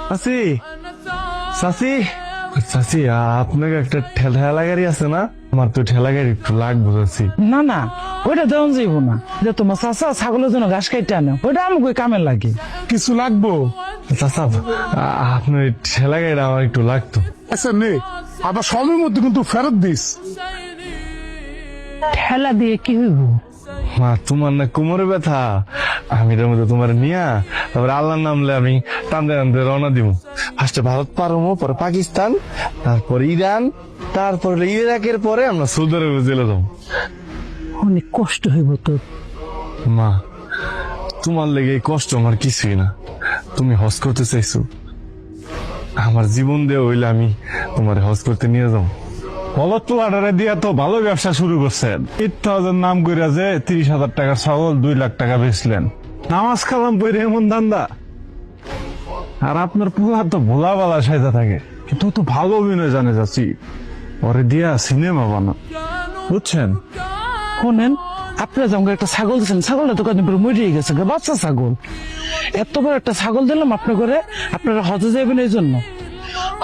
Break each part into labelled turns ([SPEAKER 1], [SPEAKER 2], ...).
[SPEAKER 1] চাচি, চাচি, চাচি, আপনাকে একটা ঠেলা গাড়ি আছে না? আমার তো ঠেলা গাড়ি একটু লাগবে চাচি।
[SPEAKER 2] না না, ওইটা দেওয়া যাইব না। যে তোমার চাচা ছাগলের জন্য ঘাস কাটতে আনে, ওইটা আমাকে কামে লাগে।
[SPEAKER 1] কিছু লাগবো চাচা? আপনার ঠেলা গাড়িটা আমার একটু লাগতো।
[SPEAKER 3] আচ্ছা নে, আবার সময়ের মধ্যে কিন্তু ফেরত দিস।
[SPEAKER 2] ঠেলা দিয়ে কি হইব?
[SPEAKER 1] মা, তোমার না কোমরে ব্যথা, আমি এটার মধ্যে তোমার নিয়া তারপরে আল্লাহর নামলে আমি টানতে টানতে রওনা দিব। ফার্স্টে ভারত পারবো, পরে পাকিস্তান, তারপর ইরান, তারপর ইরাকের পরে আমরা সৌদি আরবে চলে যাবো।
[SPEAKER 2] অনেক কষ্ট হইব তোর।
[SPEAKER 1] মা, তোমার লেগে এই কষ্ট আমার কিছুই না। তুমি হজ করতে চাইছো, আমার জীবন দিয়ে হইলে আমি তোমার হজ করতে নিয়ে যাবো।
[SPEAKER 4] বলত পোলাডারে দিয়া তো ভালো ব্যবসা শুরু করছেন। 8,000 নাম কইরা যে 30,000 টাকার ছাগল 2 লাখ টাকা বেচলেন। নামাজ কালাম পড়ে এমন দান্দা। আর আপনার পোলা তো ভোলা বালা সাইজা থাকে, কিন্তু ও তো ভালো অভিনয় জানে যাচ্ছি। ওরে দিয়া সিনেমা বানা, বুঝছেন?
[SPEAKER 2] শোনেন, আপনারা যেমন একটা ছাগল দিচ্ছেন, ছাগলটা তো কদিন পরে মরিয়ে গেছে, বাচ্চা ছাগল। এত বড় একটা ছাগল দিলাম আপনার ঘরে, আপনারা হজে যাবেন এই জন্য।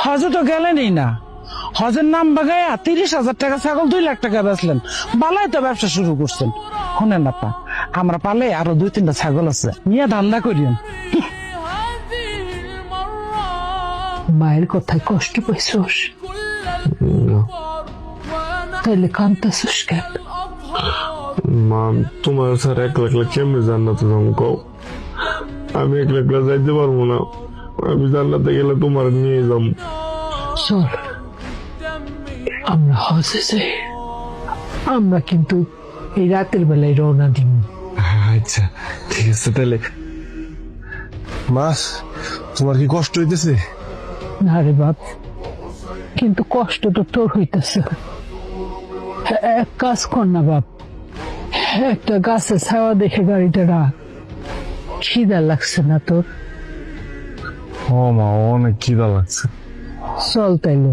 [SPEAKER 2] হজে তো গেলেনই না, হজের নাম বাগাইয়া 30,000 টাকা ছাগল 2 লাখ টাকা বেচলেন। বালাই তো ব্যবসা শুরু করছেন। শোনেন আপা, আমরা পালে আরো 2-3টা ছাগল আছে, নিয়ে ধান্দা করিয়েন।
[SPEAKER 5] মায়ের কথায় কষ্ট পাইছস? তাইলে কান্তাছস কেন?
[SPEAKER 1] মা, তোমার স্যার একলা একলা কেমনে জান্নাতে যাবো কও? আমি একলা একলা যাইতে পারবো না। আমি জান্নাতে গেলে তোমার নিয়ে যাবো।
[SPEAKER 5] চল আমরা হজে যাই। আমরা কিন্তু এই রাতের বেলায় রওনা দিব।
[SPEAKER 1] আচ্ছা ঠিক আছে তাহলে। মা, তোমার কি কষ্ট হইতেছে?
[SPEAKER 5] না রে বাপ, কিন্তু কষ্ট তো তোর হইতেছে। এক কাজ কর না বাপ, একটা গাছে ছাওয়া দেখে গাড়িটা রাখ। খিদা লাগছে না তোর?
[SPEAKER 1] ও মা, অনেক খিদা লাগছে।
[SPEAKER 5] চল তাইলে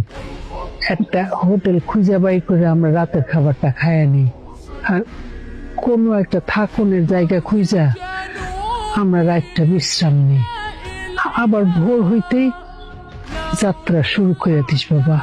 [SPEAKER 5] একটা হোটেল খুঁজে বাই করে আমরা রাতের খাবারটা খাইয়া নিই। আর কোনো একটা থাকুনের জায়গা খুঁজা আমরা রাতটা বিশ্রাম নিই। আবার ভোর হইতেই যাত্রা শুরু করে দিস বাবা।